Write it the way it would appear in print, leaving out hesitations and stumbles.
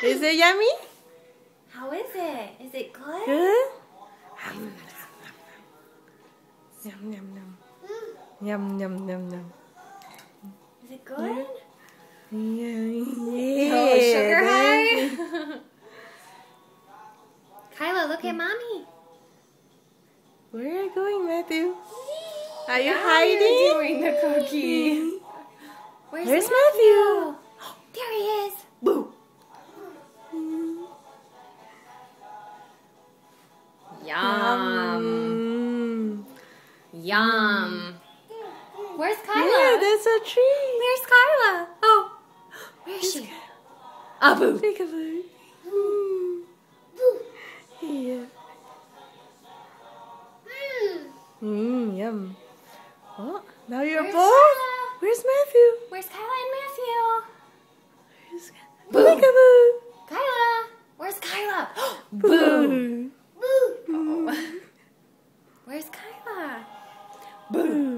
Is it yummy? How is it? Is it good? Good? Yum, yum, yum. Yum, yum, yum, yum. Is it good? Yeah. Oh, sugar high? Kyla, look at mommy. Where are you going, Matthew? Are you Now hiding? You're doing the cookie. Where's Matthew? There he is. Boo. Yum. Yum. Where's Kyla? Yeah, that's a tree. Where's Kyla? Oh, where's she? Boo. Peekaboo. Yeah. Yum. Oh, now you're Where's both. Kyla? Where's Matthew? Where's Kyla and Matthew? Where's Boo. Peekaboo? Kyla. Where's Kyla? Boo. Boo. Where's Kyla? Boo.